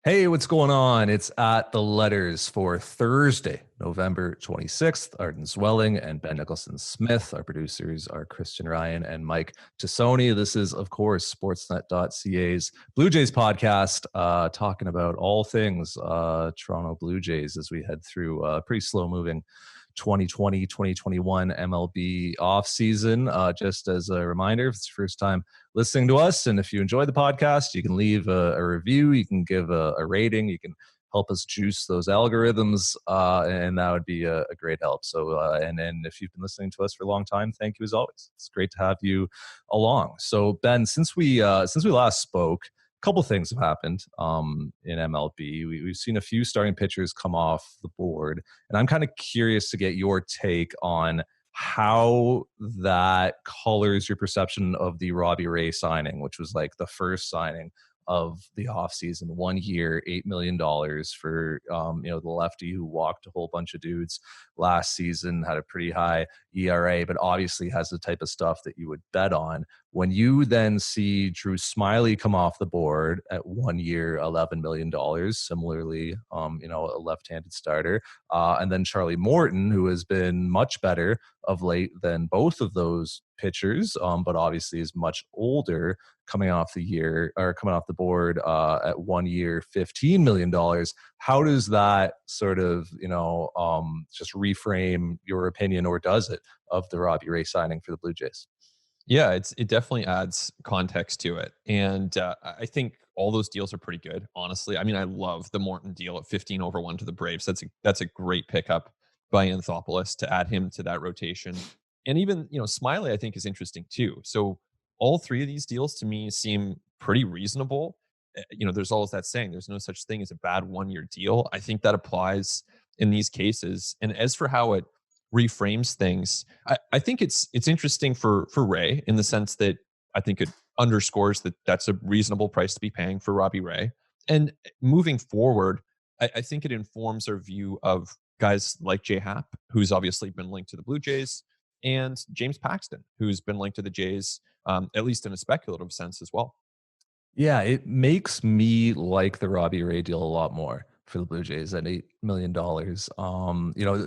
Hey, what's going on? It's at the letters for Thursday, November 26th. Arden Zwelling and Ben Nicholson Smith. Our producers are Christian Ryan and Mike Tassoni. This is, of course, Sportsnet.ca's Blue Jays podcast, talking about all things Toronto Blue Jays as we head through a pretty slow moving 2020-2021 MLB offseason. Just as a reminder, if it's your first time listening to us, and if you enjoy the podcast, you can leave a review, you can give a rating, you can help us juice those algorithms, and that would be a great help. So, and if you've been listening to us for a long time, thank you as always. It's great to have you along. So, Ben, since we last spoke, a couple things have happened in MLB. We've seen a few starting pitchers come off the board, and I'm kind of curious to get your take on how that colors your perception of the Robbie Ray signing, which was like the first signing of the offseason. 1 year, $8 million for the lefty who walked a whole bunch of dudes last season, had a pretty high ERA, but obviously has the type of stuff that you would bet on. When you then see Drew Smyly come off the board at 1 year, $11 million, similarly, a left-handed starter, and then Charlie Morton, who has been much better of late than both of those pitchers, but obviously is much older, coming off the board at 1 year, $15 million. How does that sort of, just reframe your opinion, or does it, of the Robbie Ray signing for the Blue Jays? Yeah, it definitely adds context to it. And I think all those deals are pretty good, honestly. I mean, I love the Morton deal at 15 over 1 to the Braves. That's a great pickup by Anthopoulos to add him to that rotation. And even, Smiley, I think, is interesting too. So all three of these deals to me seem pretty reasonable. There's always that saying, there's no such thing as a bad 1 year deal. I think that applies in these cases. And as for how it reframes things, I think it's interesting for Ray, in the sense that I think it underscores that that's a reasonable price to be paying for Robbie Ray. And moving forward, I think it informs our view of guys like J Happ, who's obviously been linked to the Blue Jays, and James Paxton, who's been linked to the Jays, at least in a speculative sense as well. Yeah, it makes me like the Robbie Ray deal a lot more for the Blue Jays at $8 million.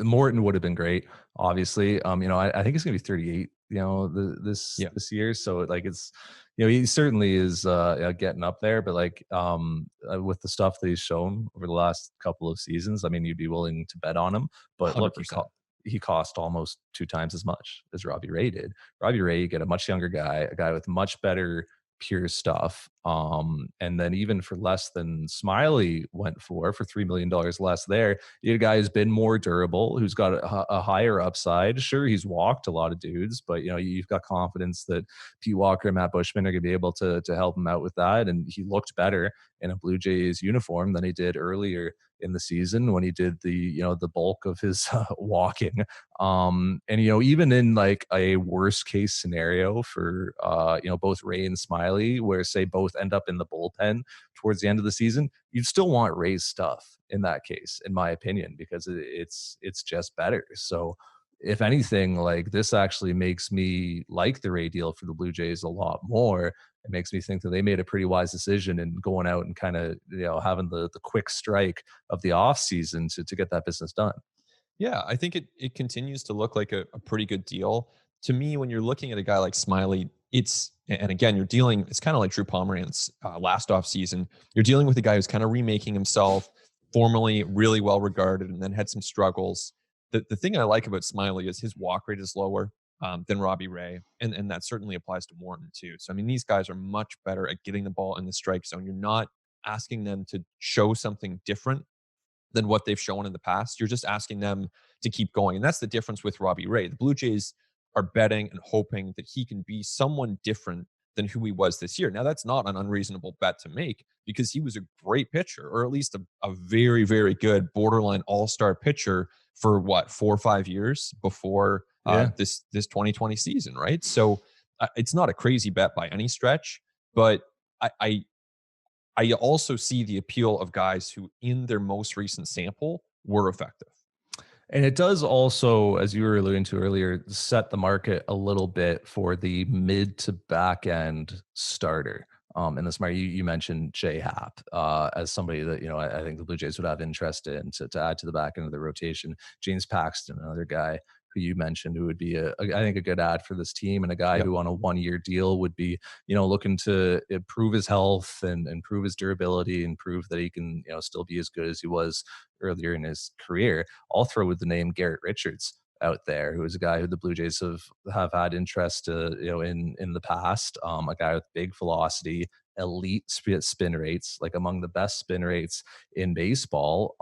Morton would have been great, obviously. I think it's gonna be 38, Yeah. this year. So like it's, he certainly is getting up there, but like with the stuff that he's shown over the last couple of seasons, I mean, you'd be willing to bet on him. But look, 100%. he cost almost 2 times as much as Robbie Ray did. Robbie Ray, you get a much younger guy, a guy with much better pure stuff. And then even for less than Smiley went for $3 million less there, you get a guy who's been more durable, who's got a higher upside. Sure, he's walked a lot of dudes, but you've got confidence that Pete Walker and Matt Bushman are going to be able to help him out with that. And he looked better in a Blue Jays uniform than he did earlier in the season when he did the bulk of his walking. And even in like a worst case scenario for both Ray and Smiley, where say both end up in the bullpen towards the end of the season, you'd still want Ray's stuff in that case, in my opinion, because it's just better. So if anything, like, this actually makes me like the Ray deal for the Blue Jays a lot more. It makes me think that they made a pretty wise decision in going out and kind of, having the quick strike of the off season to get that business done. Yeah, I think it continues to look like a pretty good deal. To me, when you're looking at a guy like Smiley, and again, it's kind of like Drew Pomeranz last off season. You're dealing with a guy who's kind of remaking himself, formerly really well regarded, and then had some struggles. The thing I like about Smiley is his walk rate is lower than Robbie Ray, and that certainly applies to Morton too. So I mean, these guys are much better at getting the ball in the strike zone. You're not asking them to show something different than what they've shown in the past. You're just asking them to keep going. And that's the difference with Robbie Ray. The Blue Jays are betting and hoping that he can be someone different than who he was this year. Now, that's not an unreasonable bet to make, because he was a great pitcher, or at least a very, very good borderline all-star pitcher for 4 or 5 years before Yeah. this 2020 season, right? So it's not a crazy bet by any stretch, but I also see the appeal of guys who, in their most recent sample, were effective. And it does also, as you were alluding to earlier, set the market a little bit for the mid to back end starter. in this market. You mentioned J Happ as somebody that, I think the Blue Jays would have interest in to add to the back end of the rotation. James Paxton, another guy who you mentioned, who would be I think a good add for this team, and a guy Yep. who on a 1-year deal would be, looking to improve his health and improve his durability and prove that he can, still be as good as he was earlier in his career. I'll throw with the name Garrett Richards out there, who is a guy who the Blue Jays have had interest, in the past. A guy with big velocity, elite spin rates, like among the best spin rates in baseball.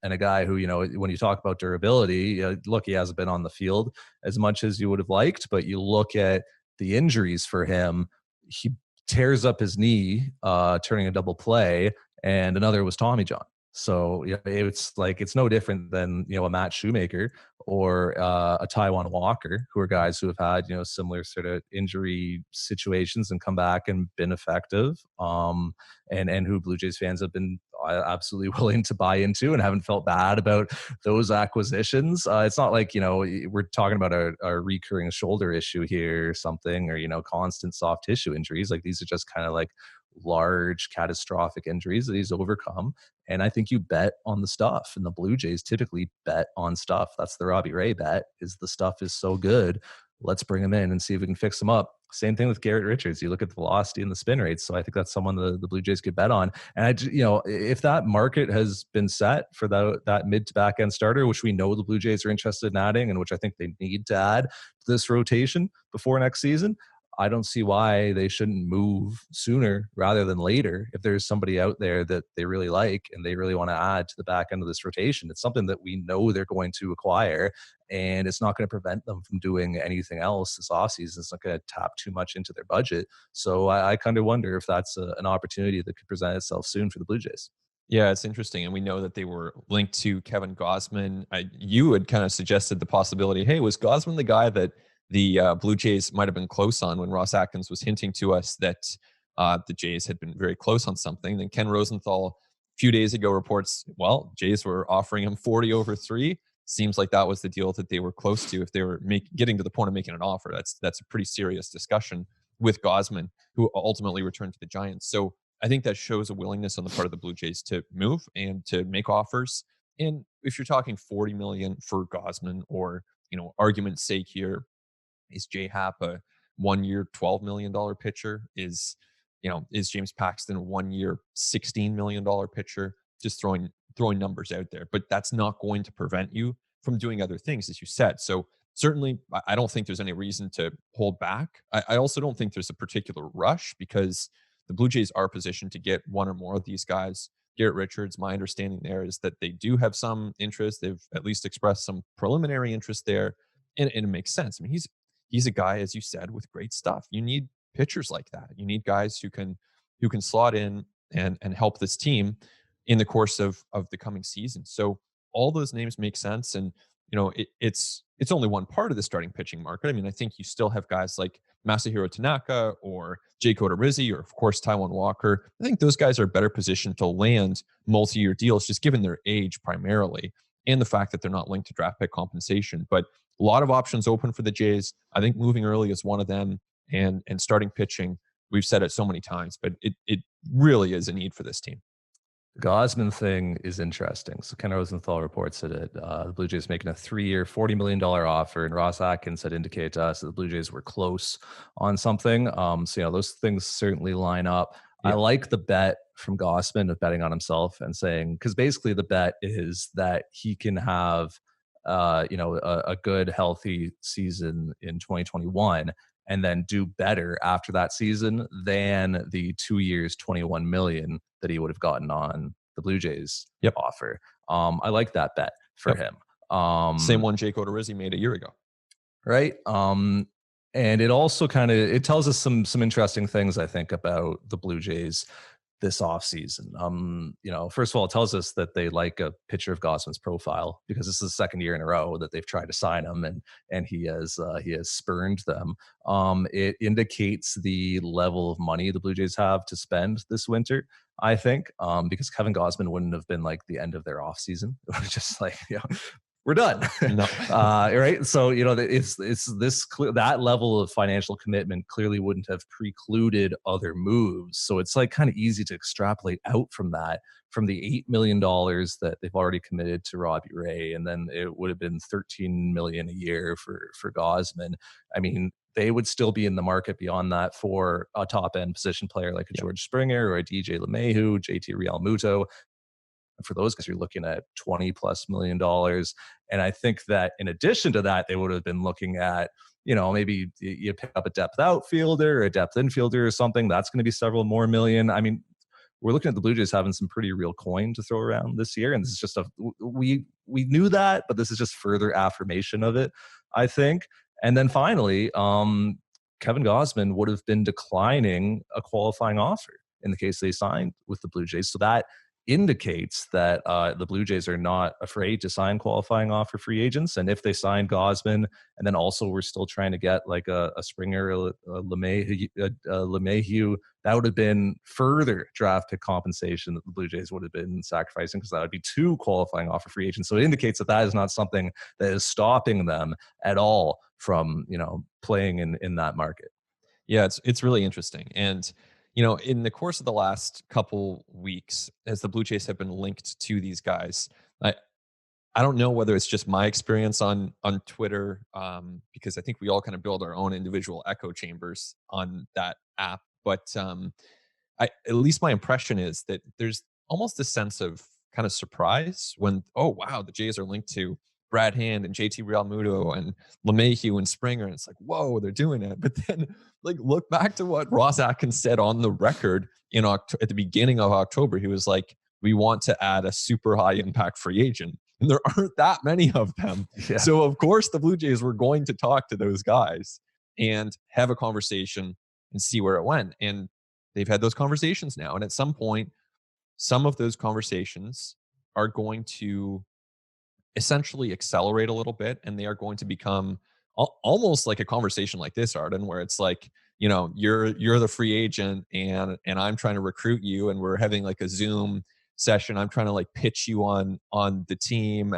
And a guy who, when you talk about durability, look, he hasn't been on the field as much as you would have liked, but you look at the injuries for him, he tears up his knee, turning a double play, and another was Tommy John. So it's no different than a Matt Shoemaker or a Taiwan Walker, who are guys who have had similar sort of injury situations and come back and been effective, and who Blue Jays fans have been absolutely willing to buy into and haven't felt bad about those acquisitions. It's not like we're talking about a recurring shoulder issue here or something, or constant soft tissue injuries. Like, these are just kind of like large catastrophic injuries that he's overcome. And I think you bet on the stuff, and the Blue Jays typically bet on stuff. That's the Robbie Ray bet, is the stuff is so good, let's bring him in and see if we can fix him up. Same thing with Garrett Richards. You look at the velocity and the spin rates. So I think that's someone the Blue Jays could bet on. And if that market has been set for that mid to back end starter, which we know the Blue Jays are interested in adding, and which I think they need to add to this rotation before next season, I don't see why they shouldn't move sooner rather than later. If there's somebody out there that they really like and they really want to add to the back end of this rotation, it's something that we know they're going to acquire, and it's not going to prevent them from doing anything else this offseason. It's not going to tap too much into their budget. So I kind of wonder if that's an opportunity that could present itself soon for the Blue Jays. Yeah, it's interesting. And we know that they were linked to Kevin Gausman. You had kind of suggested the possibility, hey, was Gausman the guy that the Blue Jays might have been close on, when Ross Atkins was hinting to us that the Jays had been very close on something? Then Ken Rosenthal, a few days ago, reports, well, Jays were offering him 40 over 3. Seems like that was the deal that they were close to. If they were getting to the point of making an offer, that's a pretty serious discussion with Gausman, who ultimately returned to the Giants. So I think that shows a willingness on the part of the Blue Jays to move and to make offers. And if you're talking 40 million for Gausman, or, argument's sake here, is J Happ a 1-year, $12 million pitcher? Is James Paxton a 1-year, $16 million pitcher? Just throwing numbers out there, but that's not going to prevent you from doing other things, as you said. So certainly, I don't think there's any reason to hold back. I also don't think there's a particular rush, because the Blue Jays are positioned to get one or more of these guys. Garrett Richards, my understanding there is that they do have some interest. They've at least expressed some preliminary interest there, and it makes sense. I mean, he's a guy, as you said, with great stuff. You need pitchers like that. You need guys who can slot in and help this team in the course of the coming season. So all those names make sense, and it's only one part of the starting pitching market. I mean, I think you still have guys like Masahiro Tanaka or Jake Odorizzi, or of course Taiwan Walker. I think those guys are better positioned to land multi-year deals, just given their age primarily, and the fact that they're not linked to draft pick compensation. But a lot of options open for the Jays. I think moving early is one of them, and starting pitching, we've said it so many times, but it really is a need for this team. The Gausman thing is interesting. So Ken Rosenthal reports that the Blue Jays making a 3-year, $40 million offer, and Ross Atkins had indicated to us that the Blue Jays were close on something. So those things certainly line up. Yeah. I like the bet from Gausman of betting on himself and saying, because basically the bet is that he can have a good, healthy season in 2021 and then do better after that season than the 2 years, $21 million that he would have gotten on the Blue Jays offer. I like that bet for him. Same one Jake Odorizzi made a year ago. Right. And it also it tells us some interesting things, I think, about the Blue Jays this offseason. First of all, it tells us that they like a pitcher of Gausman's profile, because this is the second year in a row that they've tried to sign him, and he has spurned them. It indicates the level of money the Blue Jays have to spend this winter, I think, because Kevin Gausman wouldn't have been like the end of their offseason. It was just like, we're done. No. Right. So, it's this that level of financial commitment clearly wouldn't have precluded other moves. So it's like kind of easy to extrapolate out from that, from the $8 million that they've already committed to Robbie Ray. And then it would have been 13 million a year for Gausman. I mean, they would still be in the market beyond that for a top end position player like a George Springer or a DJ LeMahieu, JT Realmuto. For those guys, you're looking at $20+ million. And I think that in addition to that, they would have been looking at, maybe you pick up a depth outfielder or a depth infielder or something. That's going to be several more million. I mean, we're looking at the Blue Jays having some pretty real coin to throw around this year. And this is just we knew that, but this is just further affirmation of it, I think. And then finally, Kevin Gausman would have been declining a qualifying offer in the case they signed with the Blue Jays. So that indicates that the Blue Jays are not afraid to sign qualifying offer free agents. And if they sign Gausman, and then also we're still trying to get like a Springer, a LeMahieu, that would have been further draft pick compensation that the Blue Jays would have been sacrificing, because that would be 2 qualifying offer free agents. So it indicates that is not something that is stopping them at all from, playing in that market. Yeah, it's really interesting. And in the course of the last couple weeks, as the Blue Jays have been linked to these guys, I don't know whether it's just my experience on Twitter, because I think we all kind of build our own individual echo chambers on that app. But at least my impression is that there's almost a sense of kind of surprise when, oh wow, the Jays are linked to Brad Hand and JT Realmuto and LeMahieu and Springer, and it's like, whoa, they're doing it. But then, like, look back to what Ross Atkins said on the record at the beginning of October. He was like, we want to add a super high impact free agent, and there aren't that many of them. Yeah. So of course the Blue Jays were going to talk to those guys and have a conversation and see where it went. And they've had those conversations now, and at some point, some of those conversations are going to essentially accelerate a little bit, and they are going to become almost like a conversation like this, Arden, where it's like, you're the free agent and I'm trying to recruit you, and we're having like a Zoom session. I'm trying to like pitch you on the team,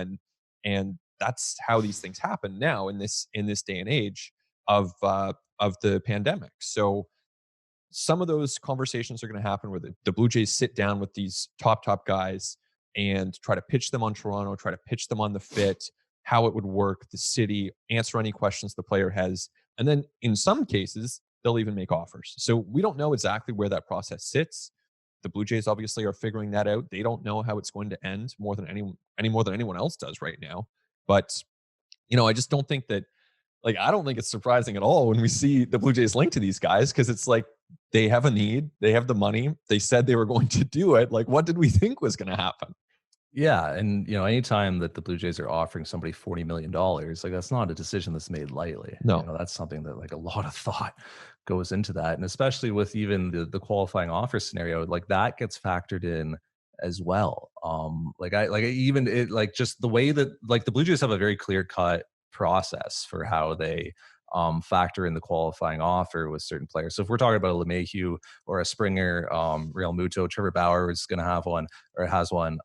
and that's how these things happen now in this day and age of the pandemic. So some of those conversations are going to happen where the Blue Jays sit down with these top guys and try to pitch them on Toronto, try to pitch them on the fit, how it would work, the city, answer any questions the player has. And then in some cases, they'll even make offers. So we don't know exactly where that process sits. The Blue Jays obviously are figuring that out. They don't know how it's going to end more than anyone else does right now. But, I just don't think that, like, I don't think it's surprising at all when we see the Blue Jays linked to these guys, because it's like, they have a need, they have the money, they said they were going to do it. Like, what did we think was going to happen? Yeah, and anytime that the Blue Jays are offering somebody $40 million, like, that's not a decision that's made lightly. No, that's something that, like, a lot of thought goes into that, and especially with even the qualifying offer scenario, like, that gets factored in as well. Just the way that, like, the Blue Jays have a very clear cut process for how they factor in the qualifying offer with certain players. So if we're talking about a LeMahieu or a Springer, Realmuto, Trevor Bauer is going to have one or has one.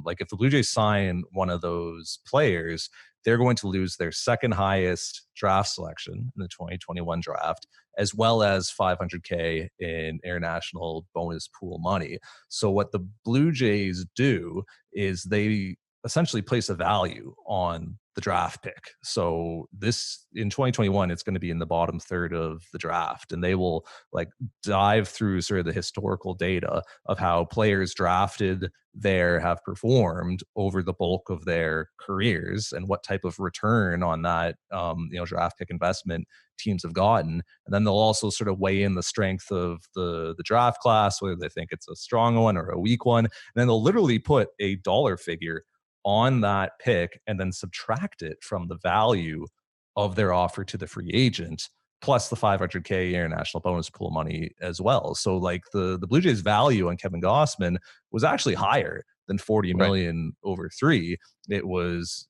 Like, if the Blue Jays sign one of those players, they're going to lose their second highest draft selection in the 2021 draft, as well as $500K in international bonus pool money. So what the Blue Jays do is they essentially place a value on the draft pick. So this, in 2021, it's going to be in the bottom third of the draft, and they will, like, dive through sort of the historical data of how players drafted there have performed over the bulk of their careers and what type of return on that draft pick investment teams have gotten. And then they'll also sort of weigh in the strength of the draft class, whether they think it's a strong one or a weak one. And then they'll literally put a dollar figure on that pick and then subtract it from the value of their offer to the free agent, plus the $500K international bonus pool money as well. So, like, the Blue Jays value on Kevin Gausman was actually higher than 40 million over 3. It was,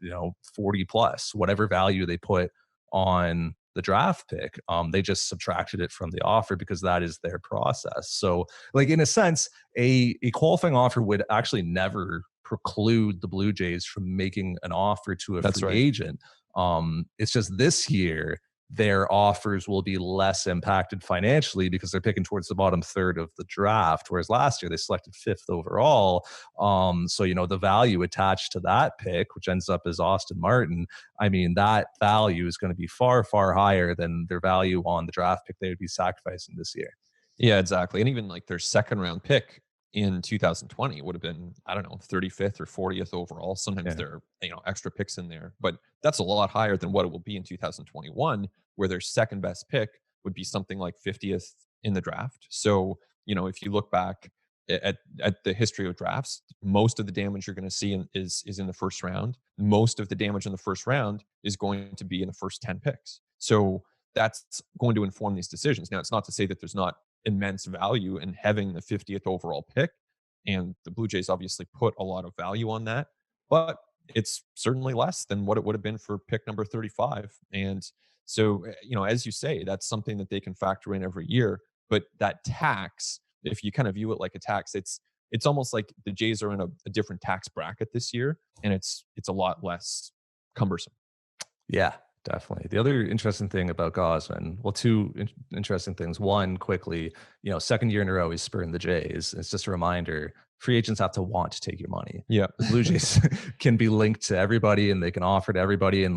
40 plus, whatever value they put on the draft pick. They just subtracted it from the offer because that is their process. So, like, in a sense, a qualifying offer would actually never preclude the Blue Jays from making an offer to a That's free right. agent. It's just this year, their offers will be less impacted financially because they're picking towards the bottom third of the draft. Whereas last year they selected 5th overall. So, the value attached to that pick, which ends up as Austin Martin, I mean, that value is going to be far, far higher than their value on the draft pick they would be sacrificing this year. Yeah, exactly. And even like their second round pick in 2020 would have been, I don't know, 35th or 40th overall. Sometimes Yeah. there are, extra picks in there, but that's a lot higher than what it will be in 2021, where their second best pick would be something like 50th in the draft. So, if you look back at the history of drafts, most of the damage you're going to see is in the first round. Most of the damage in the first round is going to be in the first 10 picks. So that's going to inform these decisions. Now, it's not to say that there's not immense value in having the 50th overall pick. And the Blue Jays obviously put a lot of value on that, but it's certainly less than what it would have been for pick number 35. And so, as you say, that's something that they can factor in every year. But that tax, if you kind of view it like a tax, it's almost like the Jays are in a different tax bracket this year, and it's a lot less cumbersome. Yeah, definitely. The other interesting thing about Gausman, well, two interesting things. One, quickly, second year in a row, he's spurring the Jays. It's just a reminder, free agents have to want to take your money. Yeah. The Blue Jays can be linked to everybody and they can offer to everybody. And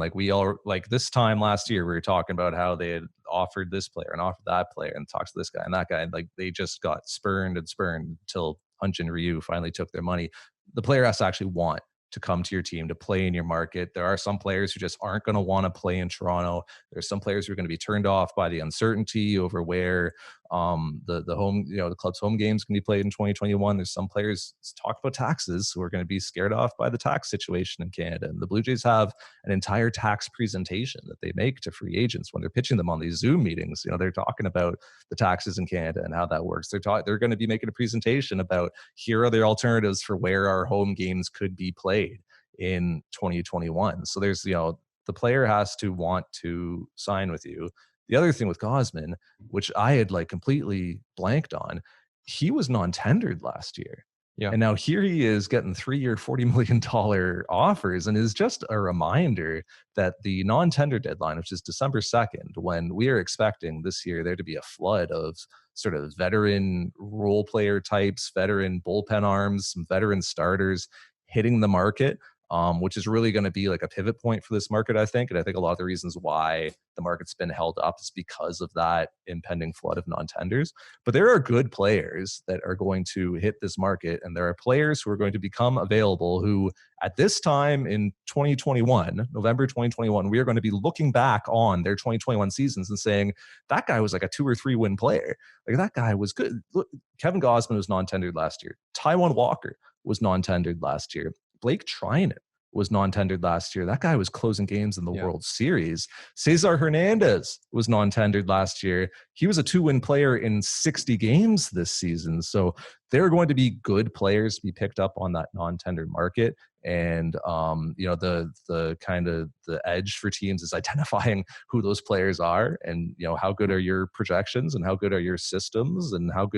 this time last year, we were talking about how they had offered this player and offered that player and talked to this guy and that guy. And they just got spurned until Hyun-Jin Ryu finally took their money. The player has to actually want to come to your team, to play in your market. There are some players who just aren't going to want to play in Toronto. There's some players who are going to be turned off by the uncertainty over where the home, the club's home games can be played in 2021. There's some players, talk about taxes, who are going to be scared off by the tax situation in Canada. And the Blue Jays have an entire tax presentation that they make to free agents when they're pitching them on these Zoom meetings. They're talking about the taxes in Canada and how that works. They're going to be making a presentation about, here are the alternatives for where our home games could be played in 2021. So there's, the player has to want to sign with you. The other thing with Gausman, which I had completely blanked on, he was non-tendered last year. Yeah. And now here he is getting 3-year, $40 million offers, and is just a reminder that the non-tender deadline, which is December 2nd, when we are expecting this year there to be a flood of sort of veteran role player types, veteran bullpen arms, some veteran starters hitting the market, which is really going to be a pivot point for this market, I think. And I think a lot of the reasons why the market's been held up is because of that impending flood of non-tenders. But there are good players that are going to hit this market, and there are players who are going to become available who, at this time in 2021, November 2021, we are going to be looking back on their 2021 seasons and saying, that guy was a 2 or 3 win player. That guy was good. Look, Kevin Gausman was non-tendered last year. Taijuan Walker was non-tendered last year. Blake Trinan was non-tendered last year. That guy was closing games in the World Series. Cesar Hernandez was non-tendered last year. He was a 2-win player in 60 games this season. So there are going to be good players to be picked up on that non-tendered market. And, the kind of the edge for teams is identifying who those players are and, how good are your projections and how good are your systems and how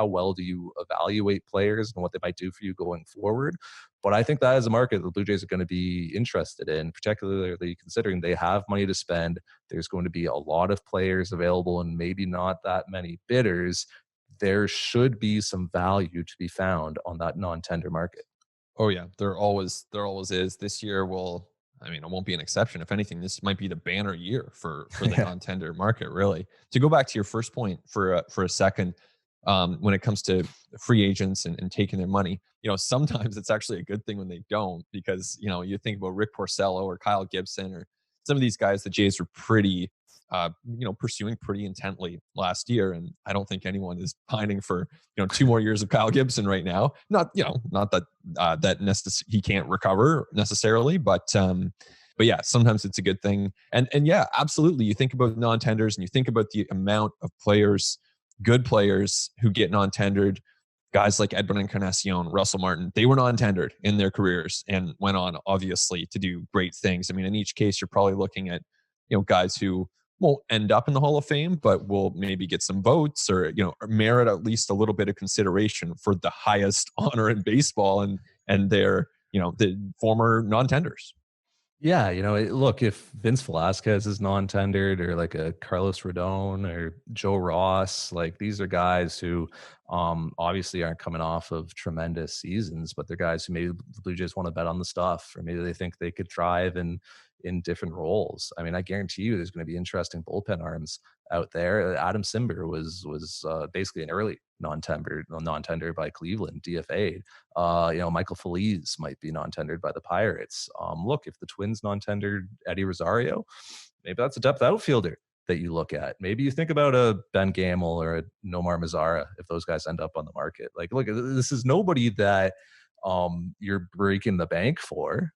well do you evaluate players and what they might do for you going forward. But I think that is a market the Blue Jays are going to be interested in, particularly considering they have money to spend. There's going to be a lot of players available and maybe not that many bidders. There should be some value to be found on that non-tender market. Oh yeah, there always is. This year it won't be an exception. If anything, this might be the banner year for the non-tender market, really. To go back to your first point for a second, when it comes to free agents and taking their money, sometimes it's actually a good thing when they don't, because, you think about Rick Porcello or Kyle Gibson or some of these guys the Jays were pretty, pursuing pretty intently last year. And I don't think anyone is pining for, 2 more years of Kyle Gibson right now. Not that he can't recover necessarily, but yeah, sometimes it's a good thing. And yeah, absolutely. You think about non-tenders and you think about the amount of players, good players who get non-tendered. Guys like Edwin Encarnacion, Russell Martin, they were non-tendered in their careers and went on, obviously, to do great things. I mean, in each case, you're probably looking at, guys who won't end up in the Hall of Fame, but will maybe get some votes or, merit at least a little bit of consideration for the highest honor in baseball. And and they're, the former non-tenders. Yeah, look, if Vince Velasquez is non-tendered, or like a Carlos Rodon or Joe Ross, like these are guys who obviously aren't coming off of tremendous seasons, but they're guys who maybe the Blue Jays want to bet on the stuff, or maybe they think they could thrive in different roles. I mean, I guarantee you there's going to be interesting bullpen arms out there. Adam Simber was basically an early non-tender by Cleveland, DFA'd. Michael Feliz might be non-tendered by the Pirates. Look, if the Twins non-tendered Eddie Rosario, maybe that's a depth outfielder that you look at. Maybe you think about a Ben Gamel or a Nomar Mazara if those guys end up on the market. Like, look, this is nobody that you're breaking the bank for,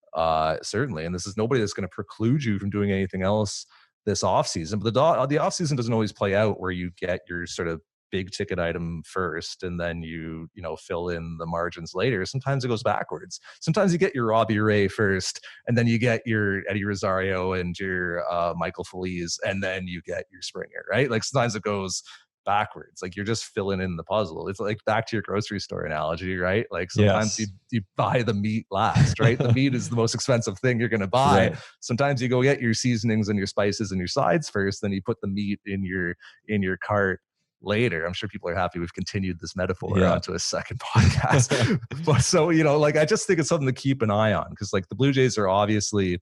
certainly, and this is nobody that's going to preclude you from doing anything else this offseason. But the offseason doesn't always play out where you get your sort of big ticket item first and then you fill in the margins later. Sometimes it goes backwards. Sometimes you get your Robbie Ray first and then you get your Eddie Rosario and your Michael Feliz and then you get your Springer, right? Like sometimes it goes backwards. Like you're just filling in the puzzle. It's like back to your grocery store analogy, right? Like sometimes you buy the meat last, right? The meat is the most expensive thing you're going to buy. Right. Sometimes you go get your seasonings and your spices and your sides first, then you put the meat in your cart later. I'm sure people are happy we've continued this metaphor onto a second podcast. But so, I just think it's something to keep an eye on, because like the Blue Jays are obviously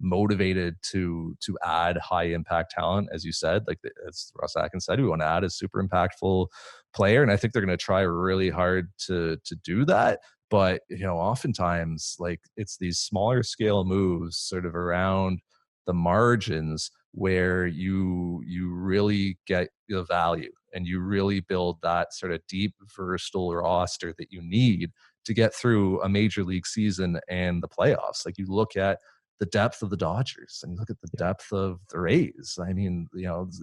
motivated to add high impact talent, as you said. Like as Ross Atkins said, we want to add a super impactful player, and I think they're going to try really hard to do that. But oftentimes, like it's these smaller scale moves, sort of around the margins, where you really get the value and you really build that sort of deep, versatile roster that you need to get through a major league season and the playoffs. Like you look at the depth of the Dodgers and you look at the depth of the Rays. I mean,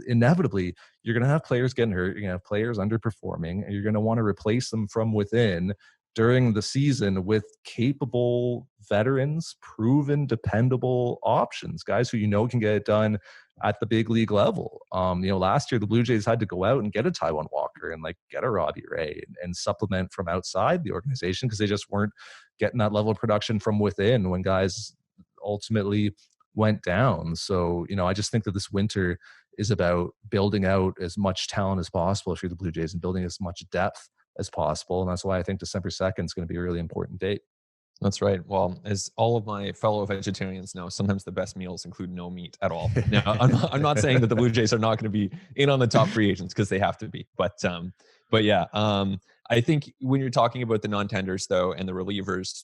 inevitably you're going to have players getting hurt. You're going to have players underperforming, and you're going to want to replace them from within during the season with capable veterans, proven, dependable options, guys who can get it done at the big league level. Last year the Blue Jays had to go out and get a Taiwan Walker and like get a Robbie Ray and supplement from outside the organization, because they just weren't getting that level of production from within when guys ultimately went down. So, I just think that this winter is about building out as much talent as possible if you're the Blue Jays and building as much depth as possible. And that's why I think December 2nd is going to be a really important date. That's right. Well, as all of my fellow vegetarians know, sometimes the best meals include no meat at all. Now, I'm not saying that the Blue Jays are not going to be in on the top free agents, because they have to be. But yeah, I think when you're talking about the non-tenders though and the relievers,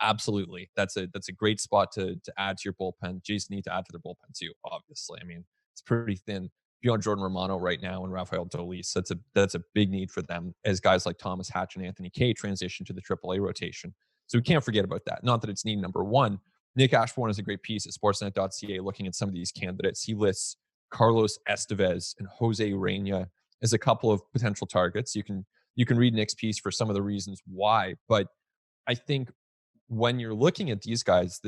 absolutely, that's a great spot to add to your bullpen. Jays need to add to their bullpen too. Obviously, I mean it's pretty thin beyond Jordan Romano right now and Rafael Dolis. That's a big need for them as guys like Thomas Hatch and Anthony Kay transition to the AAA rotation. So we can't forget about that. Not that it's need number one. Nick Ashbourne has a great piece at sportsnet.ca looking at some of these candidates. He lists Carlos Estevez and Jose Urena as a couple of potential targets. You can read Nick's piece for some of the reasons why, but I think when you're looking at these guys,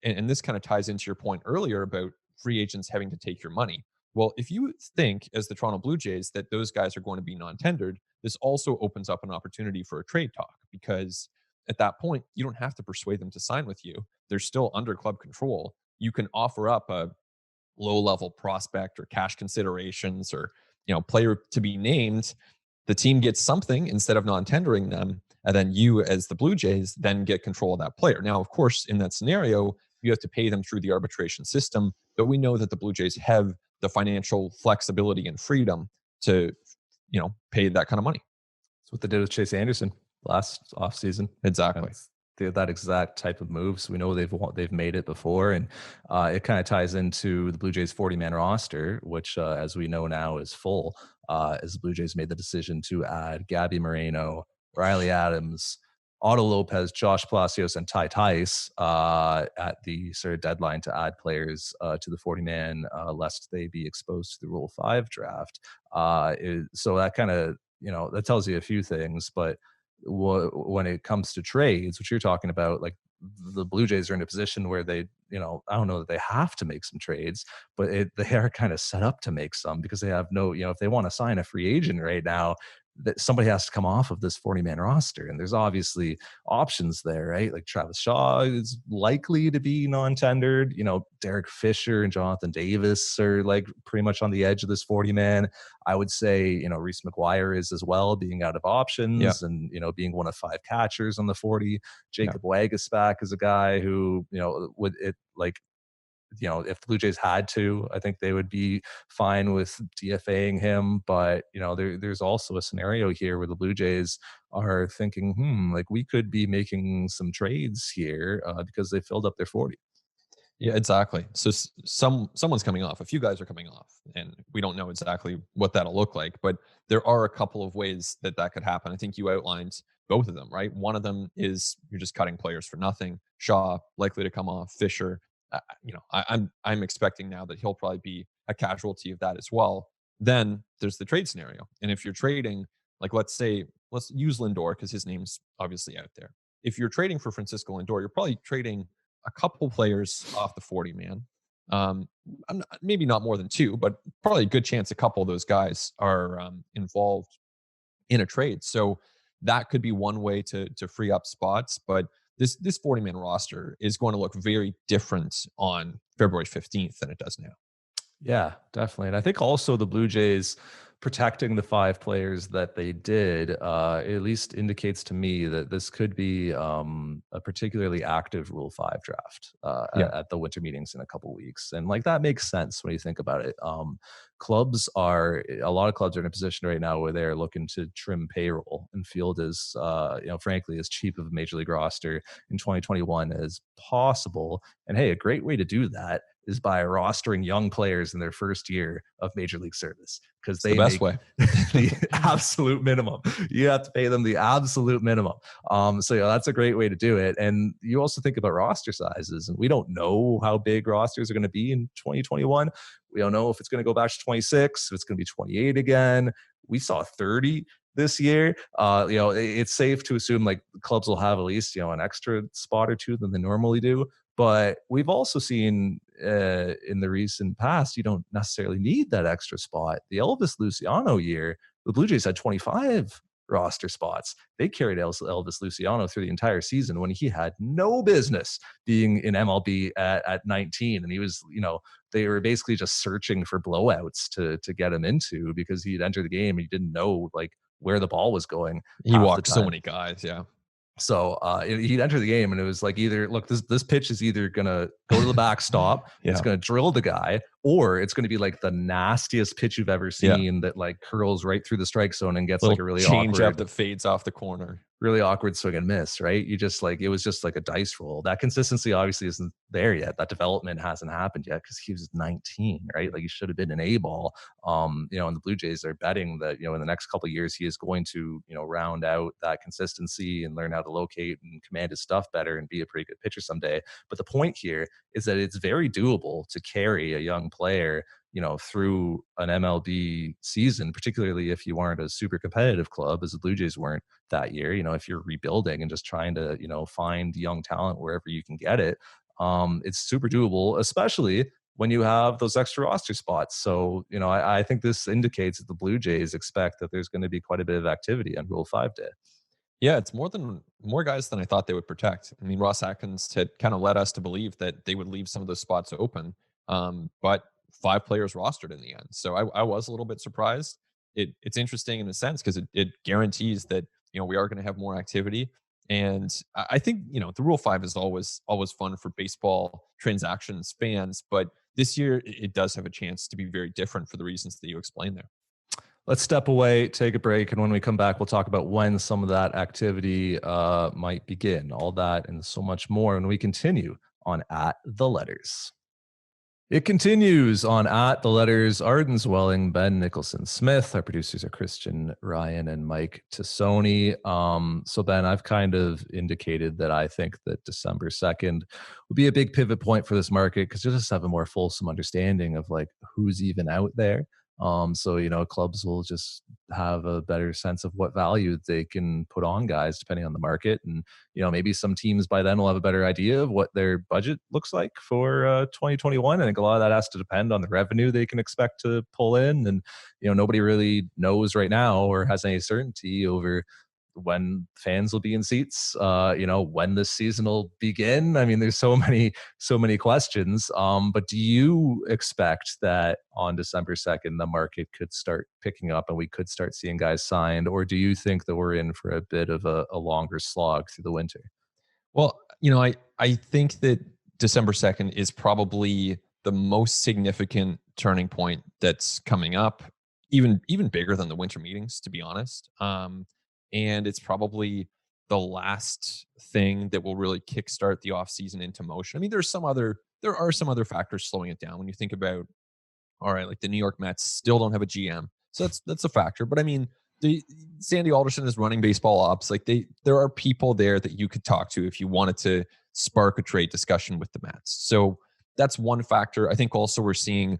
and this kind of ties into your point earlier about free agents having to take your money. Well, if you think, as the Toronto Blue Jays, that those guys are going to be non-tendered, this also opens up an opportunity for a trade talk, because at that point, you don't have to persuade them to sign with you. They're still under club control. You can offer up a low-level prospect or cash considerations or player to be named. The team gets something instead of non-tendering them, and then you, as the Blue Jays, then get control of that player. Now, of course, in that scenario, you have to pay them through the arbitration system, but we know that the Blue Jays have the financial flexibility and freedom to, pay that kind of money. That's what they did with Chase Anderson last offseason. Exactly. That exact type of moves. We know they've made it before, and it kind of ties into the Blue Jays 40-man roster, which, as we know now, is full. As the Blue Jays made the decision to add Gabby Moreno, Riley Adams, Otto Lopez, Josh Palacios, and Ty Tice at the sort of deadline to add players to the 40-man, lest they be exposed to the Rule 5 draft. So that kind of, that tells you a few things. But when it comes to trades, which you're talking about, like the Blue Jays are in a position where they, I don't know that they have to make some trades, but they are kind of set up to make some, because they have no, if they want to sign a free agent right now, that somebody has to come off of this 40-man roster. And there's obviously options there, right? Like Travis Shaw is likely to be non-tendered. Derek Fisher and Jonathan Davis are like pretty much on the edge of this 40-man. I would say, Reese McGuire is as well, being out of options and, being one of 5 catchers on the 40. Jacob Wagaspak is a guy who, would it like, if the Blue Jays had to, I think they would be fine with DFAing him. But, there's also a scenario here where the Blue Jays are thinking, like we could be making some trades here because they filled up their 40. Yeah, exactly. So someone's coming off. A few guys are coming off, and we don't know exactly what that'll look like. But there are a couple of ways that could happen. I think you outlined both of them, right? One of them is you're just cutting players for nothing. Shaw likely to come off. Fisher, I'm expecting now that he'll probably be a casualty of that as well. Then there's the trade scenario, and if you're trading, like let's use Lindor because his name's obviously out there. If you're trading for Francisco Lindor, you're probably trading a couple players off the 40-man. Maybe not more than 2, but probably a good chance a couple of those guys are involved in a trade. So that could be one way to free up spots. But this 40-man roster is going to look very different on February 15th than it does now. Yeah, definitely. And I think also the Blue Jays protecting the 5 players that they did at least indicates to me that this could be a particularly active Rule 5 draft at the winter meetings in a couple weeks. And like that makes sense when you think about it. A lot of clubs are in a position right now where they're looking to trim payroll and field as, frankly, as cheap of a major league roster in 2021 as possible. And hey, a great way to do that is by rostering young players in their first year of major league service, because they make the absolute minimum. You have to pay them the absolute minimum. So that's a great way to do it. And you also think about roster sizes, and we don't know how big rosters are going to be in 2021. We don't know if it's going to go back to 26, if it's going to be 28 again. We saw 30 this year. It's safe to assume like clubs will have at least, an extra spot or 2 than they normally do. But we've also seen in the recent past, you don't necessarily need that extra spot. The Elvis Luciano year, the Blue Jays had 25 roster spots. They carried Elvis Luciano through the entire season when he had no business being in MLB at 19. And he was, they were basically just searching for blowouts to get him into, because he'd enter the game and he didn't know like where the ball was going. He walked so many guys. Yeah. So he'd enter the game and it was like, either look, this pitch is either going to go to the backstop, it's going to drill the guy, or it's going to be like the nastiest pitch you've ever seen that like curls right through the strike zone and gets like a really change up that fades off the corner. Really awkward swing and miss, right? You just like, it was just like a dice roll. That consistency obviously isn't there yet. That development hasn't happened yet because he was 19, right? Like he should have been an A-ball. And the Blue Jays are betting that, in the next couple of years, he is going to, round out that consistency and learn how to locate and command his stuff better and be a pretty good pitcher someday. But the point here is that it's very doable to carry a young player through an MLB season, particularly if you aren't a super competitive club, as the Blue Jays weren't that year. If you're rebuilding and just trying to, find young talent wherever you can get it, it's super doable, especially when you have those extra roster spots. So, I think this indicates that the Blue Jays expect that there's going to be quite a bit of activity on Rule 5 day. Yeah, it's more guys than I thought they would protect. I mean, Ross Atkins had kind of led us to believe that they would leave some of those spots open. But 5 players rostered in the end. So I was a little bit surprised. It's interesting in a sense because it guarantees that, we are going to have more activity. And I think, the Rule 5 is always fun for baseball transactions fans. But this year it does have a chance to be very different for the reasons that you explained there. Let's step away, take a break. And when we come back, we'll talk about when some of that activity might begin. All that and so much more when we continue on At the Letters. It continues on At the Letters. Arden Zwelling, Ben Nicholson Smith. Our producers are Christian Ryan and Mike Tassoni. So Ben, I've kind of indicated that I think that December 2nd will be a big pivot point for this market because you'll just have a more fulsome understanding of like who's even out there. So, clubs will just have a better sense of what value they can put on guys depending on the market. And, maybe some teams by then will have a better idea of what their budget looks like for 2021. I think a lot of that has to depend on the revenue they can expect to pull in. And, nobody really knows right now or has any certainty over when fans will be in seats, when this season will begin. I mean, there's so many questions. But do you expect that on December 2nd, the market could start picking up and we could start seeing guys signed? Or do you think that we're in for a bit of a longer slog through the winter? Well, I think that December 2nd is probably the most significant turning point that's coming up, even bigger than the winter meetings, to be honest. And it's probably the last thing that will really kickstart the offseason into motion. I mean, there are some other factors slowing it down when you think about, all right, like the New York Mets still don't have a GM. So that's a factor. But I mean, the Sandy Alderson is running baseball ops. Like there are people there that you could talk to if you wanted to spark a trade discussion with the Mets. So that's one factor. I think also we're seeing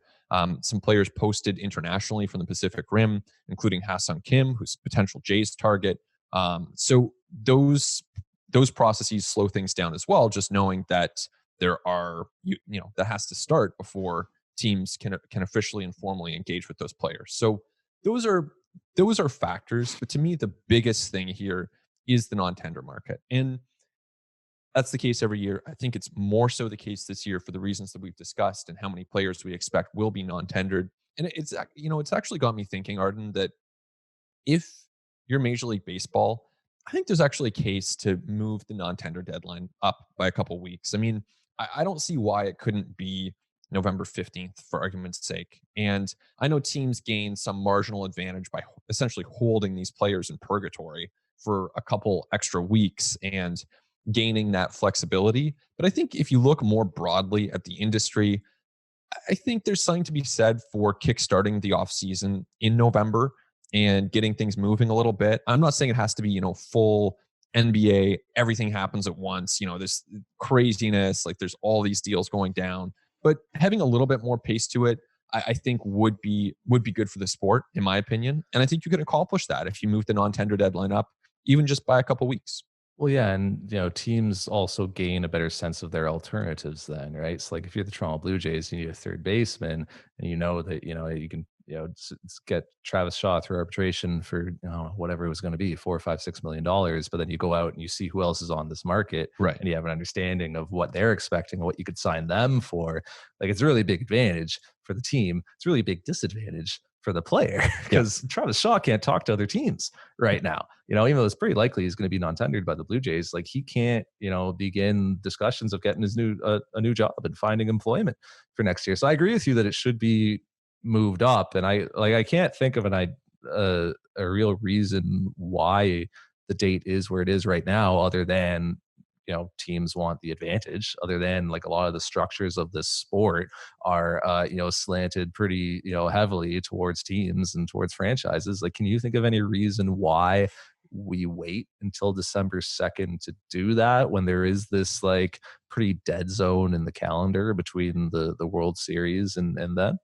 some players posted internationally from the Pacific Rim, including Hassan Kim, who's potential Jays target. So those processes slow things down as well. Just knowing that there are that has to start before teams can officially and formally engage with those players. So those are factors. But to me, the biggest thing here is the non-tender market. And that's the case every year. I think it's more so the case this year for the reasons that we've discussed and how many players we expect will be non-tendered. And it's actually got me thinking, Arden, that if you're Major League Baseball, I think there's actually a case to move the non-tender deadline up by a couple weeks. I mean, I don't see why it couldn't be November 15th for argument's sake. And I know teams gain some marginal advantage by essentially holding these players in purgatory for a couple extra weeks and gaining that flexibility. But I think if you look more broadly at the industry, I think there's something to be said for kickstarting the offseason in November and getting things moving a little bit. I'm not saying it has to be, full NBA, everything happens at once, this craziness, like there's all these deals going down. But having a little bit more pace to it, I think would be good for the sport, in my opinion. And I think you can accomplish that if you move the non-tender deadline up, even just by a couple weeks. Well, yeah, and teams also gain a better sense of their alternatives then, right? So, like, if you're the Toronto Blue Jays, you need a third baseman, and you know that you can get Travis Shaw through arbitration for whatever it was going to be, $4, $5, $6 million. But then you go out and you see who else is on this market, Right. and you have an understanding of what they're expecting and what you could sign them for. Like, it's a really big advantage for the team. It's a really big disadvantage for the player because Travis Shaw can't talk to other teams right now. Even though it's pretty likely he's going to be non-tendered by the Blue Jays, like he can't, begin discussions of getting his a new job and finding employment for next year. So I agree with you that it should be moved up, and I can't think of a real reason why the date is where it is right now, other than teams want the advantage, other than like a lot of the structures of this sport are slanted pretty heavily towards teams and towards franchises. Like, can you think of any reason why we wait until December 2nd to do that when there is this like pretty dead zone in the calendar between the World Series and then?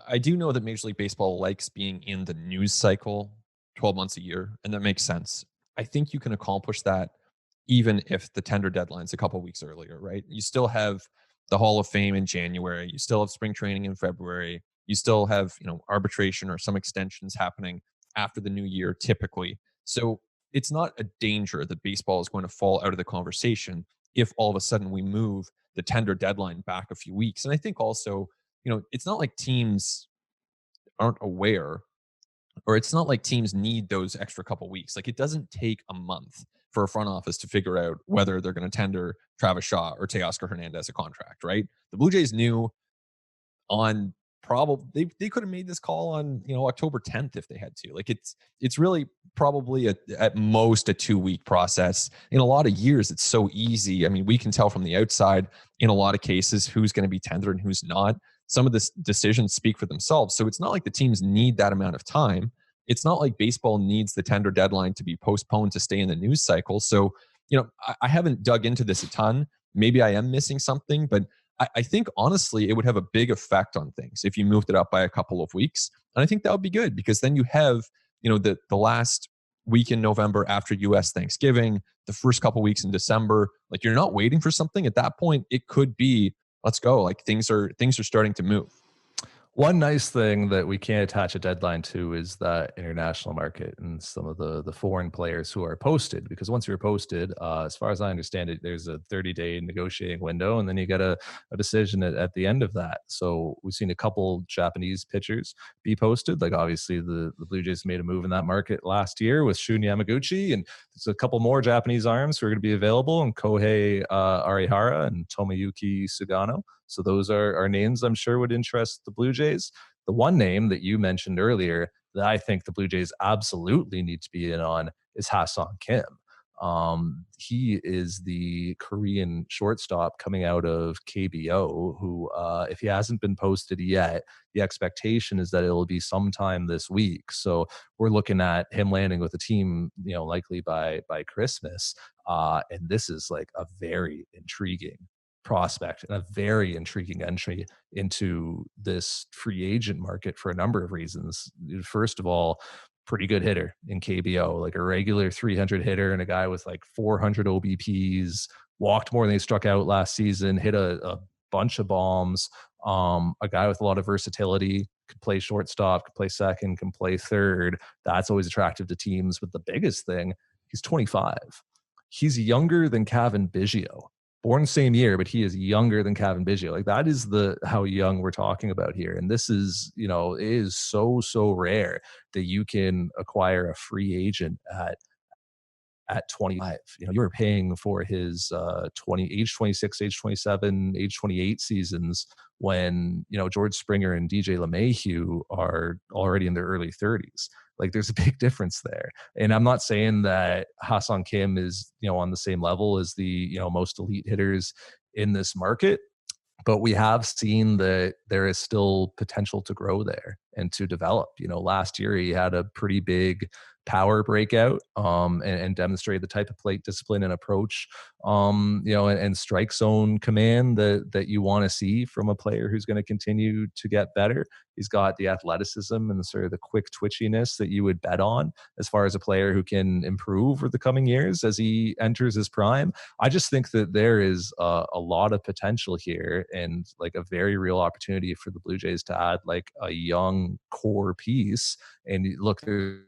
I do know that Major League Baseball likes being in the news cycle 12 months a year, and that makes sense. I think you can accomplish that even if the tender deadline's a couple weeks earlier, right? You still have the Hall of Fame in January. You still have spring training in February. You still have, arbitration or some extensions happening after the new year typically. So it's not a danger that baseball is going to fall out of the conversation if all of a sudden we move the tender deadline back a few weeks. And I think also, it's not like teams aren't aware, or it's not like teams need those extra couple weeks. Like, it doesn't take a month for a front office to figure out whether they're going to tender Travis Shaw or Teoscar Hernandez a contract, right? The Blue Jays knew on probably they could have made this call on October 10th if they had to. Like, it's really probably at most a 2-week process. In a lot of years, it's so easy. I mean, we can tell from the outside in a lot of cases who's going to be tendered and who's not. Some of the decisions speak for themselves. So it's not like the teams need that amount of time. It's not like baseball needs the tender deadline to be postponed to stay in the news cycle. So, I haven't dug into this a ton. Maybe I am missing something, but I think honestly, it would have a big effect on things if you moved it up by a couple of weeks. And I think that would be good because then you have, the last week in November after US Thanksgiving, the first couple weeks in December, like you're not waiting for something at that point. It could be, let's go. Like things are starting to move. One nice thing that we can't attach a deadline to is that international market and some of the foreign players who are posted. Because once you're posted, as far as I understand it, there's a 30-day negotiating window, and then you get a decision at the end of that. So we've seen a couple Japanese pitchers be posted. Like obviously the Blue Jays made a move in that market last year with Shun Yamaguchi, and there's a couple more Japanese arms who are going to be available, and Kohei Arihara and Tomoyuki Sugano. So those are names I'm sure would interest the Blue Jays. The one name that you mentioned earlier that I think the Blue Jays absolutely need to be in on is Hassan Kim. He is the Korean shortstop coming out of KBO who, if he hasn't been posted yet, the expectation is that it will be sometime this week. So we're looking at him landing with a team, likely by Christmas. And this is like a very intriguing prospect and a very intriguing entry into this free agent market for a number of reasons. First of all, pretty good hitter in KBO, like a regular 300 hitter and a guy with like 400 OBPs, walked more than he struck out last season, hit a bunch of bombs, a guy with a lot of versatility, could play shortstop, could play second, can play third. That's always attractive to teams. But the biggest thing, he's 25. He's younger than Cavan Biggio. Born same year, but he is younger than Cavan Biggio. Like that is how young we're talking about here. And this is, it is so rare that you can acquire a free agent at 25. You were paying for his age 26, age 27, age 28 seasons when, George Springer and DJ LeMahieu are already in their early 30s. Like there's a big difference there. And I'm not saying that Hassan Kim is, on the same level as the, most elite hitters in this market, but we have seen that there is still potential to grow there and to develop. Last year he had a pretty big power breakout and demonstrated the type of plate discipline and approach, and strike zone command that you want to see from a player who's going to continue to get better. He's got the athleticism and sort of the quick twitchiness that you would bet on as far as a player who can improve over the coming years as he enters his prime. I just think that there is a lot of potential here and like a very real opportunity for the Blue Jays to add like a young core piece. And look, there's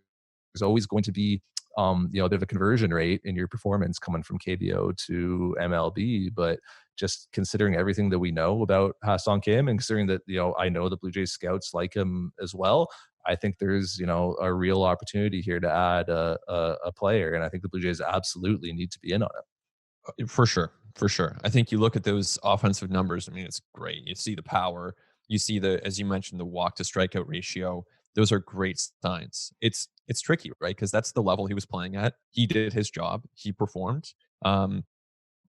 always going to be a bit of a conversion rate in your performance coming from KBO to MLB, but just considering everything that we know about Hassan Kim and considering that, I know the Blue Jays scouts like him as well, I think there's, a real opportunity here to add a player. And I think the Blue Jays absolutely need to be in on it. For sure. I think you look at those offensive numbers. I mean, it's great. You see the power, you see as you mentioned, the walk to strikeout ratio. Those are great signs. It's tricky, right? Because that's the level he was playing at. He did his job. He performed.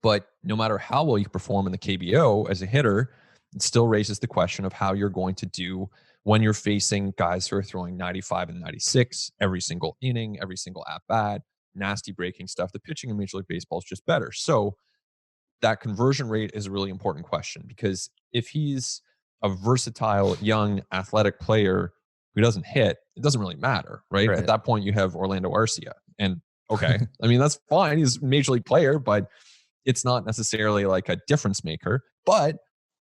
But no matter how well you perform in the KBO as a hitter, it still raises the question of how you're going to do when you're facing guys who are throwing 95 and 96 every single inning, every single at-bat, nasty breaking stuff. The pitching in Major League Baseball is just better. So that conversion rate is a really important question because if he's a versatile, young, athletic player who doesn't hit, it doesn't really matter, right? At that point, you have Orlando Arcia. And okay, I mean, that's fine. He's a Major League player, but it's not necessarily like a difference maker. But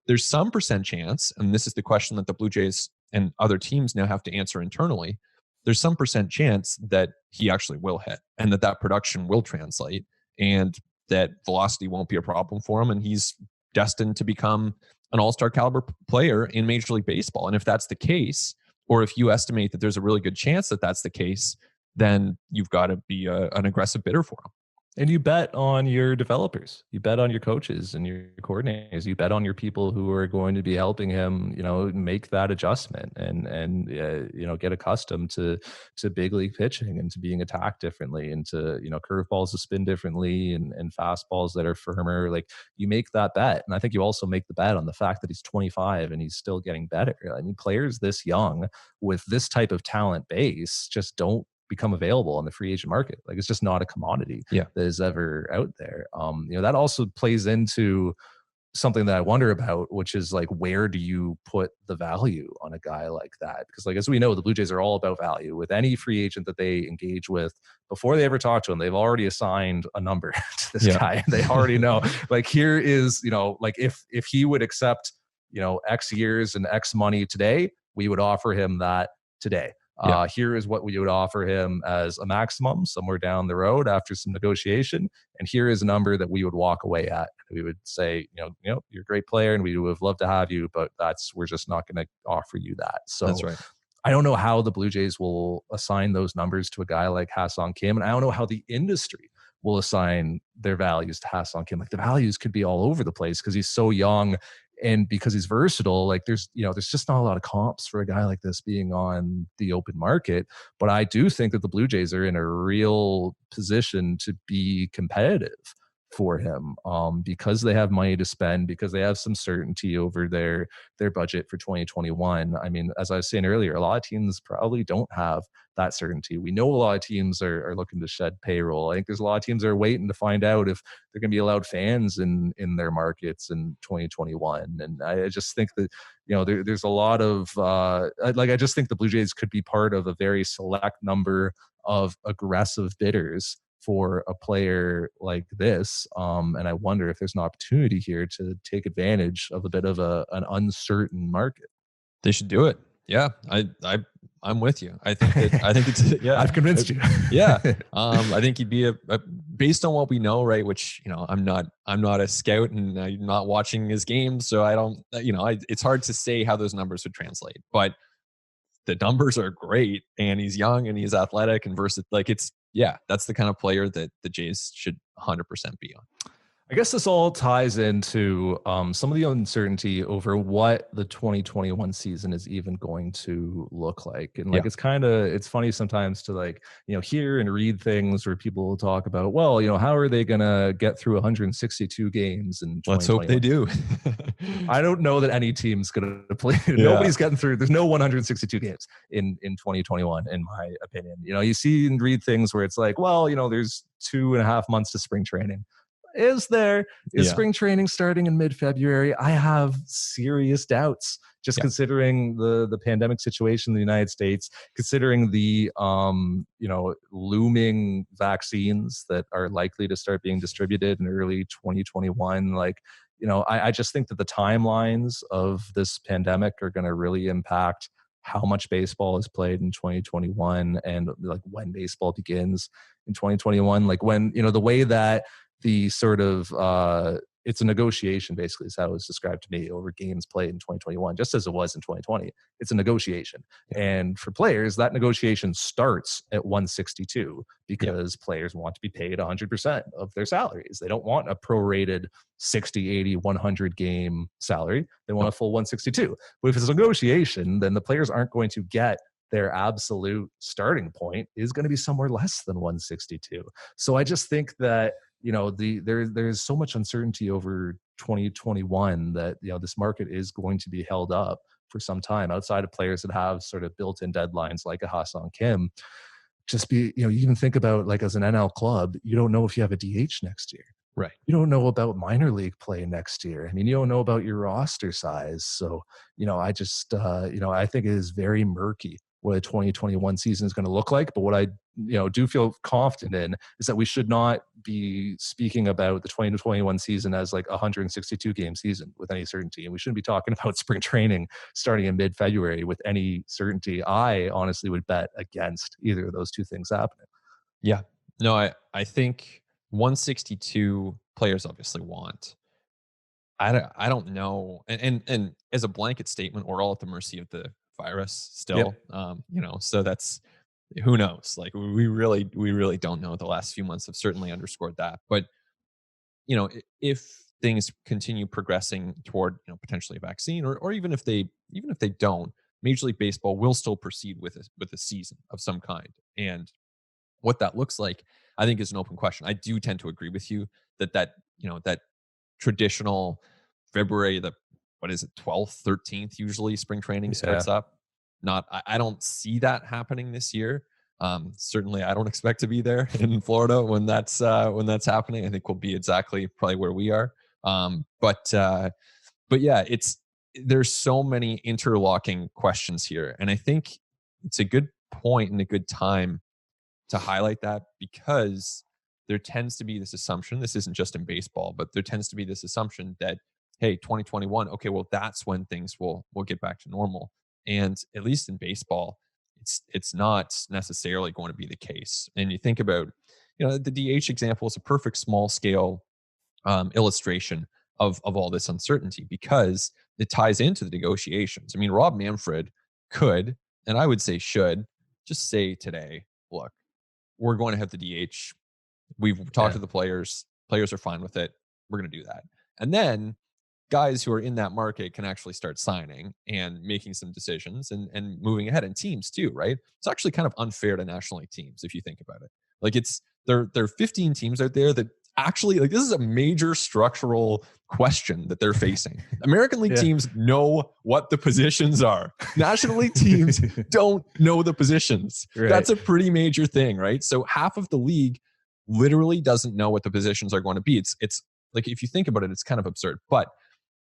there's some percent chance, and this is the question that the Blue Jays and other teams now have to answer internally, there's some percent chance that he actually will hit and that production will translate and that velocity won't be a problem for him. And he's destined to become an all-star caliber player in Major League Baseball. And if that's the case, or if you estimate that there's a really good chance that that's the case, then you've got to be an aggressive bidder for him. And you bet on your developers, you bet on your coaches and your coordinators, you bet on your people who are going to be helping him, make that adjustment and get accustomed to big league pitching and to being attacked differently and to, curveballs to spin differently and fastballs that are firmer. Like you make that bet. And I think you also make the bet on the fact that he's 25 and he's still getting better. I mean, players this young with this type of talent base just don't become available on the free agent market. Like it's just not a commodity that is ever out there. That also plays into something that I wonder about, which is like, where do you put the value on a guy like that? Because like, as we know, the Blue Jays are all about value. With any free agent that they engage with, before they ever talk to him, they've already assigned a number to this guy. And they already know, like, here is, like if he would accept, X years and X money today, we would offer him that today. Here is what we would offer him as a maximum somewhere down the road after some negotiation. And here is a number that we would walk away at. We would say, you're a great player and we would have loved to have you, but we're just not going to offer you that. So That's right. I don't know how the Blue Jays will assign those numbers to a guy like Hassan Kim. And I don't know how the industry will assign their values to Hassan Kim. Like, the values could be all over the place because he's so young and because he's versatile. Like, there's just not a lot of comps for a guy like this being on the open market. But I do think that the Blue Jays are in a real position to be competitive for him, because they have money to spend, because they have some certainty over their budget for 2021. I mean, as I was saying earlier, a lot of teams probably don't have that certainty. We know a lot of teams are looking to shed payroll. I think there's a lot of teams that are waiting to find out if they're going to be allowed fans in their markets in 2021. And I just think that, there's a lot of, I just think the Blue Jays could be part of a very select number of aggressive bidders for a player like this. And I wonder if there's an opportunity here to take advantage of a bit of an uncertain market. They should do it. Yeah. I'm with you. I think it's, yeah, I've convinced you. Yeah. I think he'd be based on what we know, right? Which, I'm not a scout and I'm not watching his games. So I don't, it's hard to say how those numbers would translate, but the numbers are great and he's young and he's athletic and versatile. Like, that's the kind of player that the Jays should 100% be on. I guess this all ties into some of the uncertainty over what the 2021 season is even going to look like. And like, it's funny sometimes to hear and read things where people will talk about, well, how are they going to get through 162 games in 2021? Let's hope they do. I don't know that any team's going to play. Nobody's getting through. There's no 162 games in 2021, in my opinion. You see and read things where it's like, well, there's 2.5 months to spring training. Is spring training starting in mid-February? I have serious doubts, just considering the pandemic situation in the United States, considering the looming vaccines that are likely to start being distributed in early 2021. I just think that the timelines of this pandemic are going to really impact how much baseball is played in 2021 and when baseball begins in 2021. When, the way that the sort of it's a negotiation, basically, is how it was described to me, over games played in 2021, just as it was in 2020. It's a negotiation. And for players, that negotiation starts at 162 because players want to be paid 100% of their salaries. They don't want a prorated 60, 80, 100 game salary. They want a full 162. But if it's a negotiation, then the players aren't going to get their absolute starting point is going to be somewhere less than 162. So I just think that, there's so much uncertainty over 2021 that, this market is going to be held up for some time outside of players that have sort of built-in deadlines like a Hassan Kim. You even think about, as an NL club, you don't know if you have a DH next year. Right. You don't know about minor league play next year. I mean, you don't know about your roster size. So, I just, I think it is very murky what a 2021 season is going to look like. But what I, do feel confident in is that we should not be speaking about the 2021 season as a 162 game season with any certainty. And we shouldn't be talking about spring training starting in mid-February with any certainty. I honestly would bet against either of those two things happening. Yeah. No, I think 162 players obviously want. I don't know. And as a blanket statement, we're all at the mercy of the virus still. So that's, who knows? We really don't know. The last few months have certainly underscored that. But if things continue progressing toward potentially a vaccine, or even if they don't, Major League Baseball will still proceed with a season of some kind. And what that looks like, I think, is an open question. I do tend to agree with you that traditional February, 12th, 13th, usually spring training starts up. I don't see that happening this year. Certainly I don't expect to be there in Florida when that's happening. I think we'll be exactly probably where we are. But yeah, there's so many interlocking questions here, and I think it's a good point and a good time to highlight that, because there tends to be this assumption, this isn't just in baseball, but there tends to be this assumption that, hey, 2021, okay, well, that's when things will get back to normal. And at least in baseball, it's not necessarily going to be the case. And you think about, the DH example is a perfect small scale illustration of all this uncertainty, because it ties into the negotiations. I mean, Rob Manfred could, and I would say should, just say today, look, we're going to have the DH. We've talked to the players. Players are fine with it. We're going to do that. And then guys who are in that market can actually start signing and making some decisions and moving ahead. And teams too, right? It's actually kind of unfair to National League teams if you think about it. Like, there are 15 teams out there that actually, like, this is a major structural question that they're facing. American League teams know what the positions are. National League teams don't know the positions. Right. That's a pretty major thing, right? So half of the league literally doesn't know what the positions are going to be. It's like, if you think about it, it's kind of absurd. But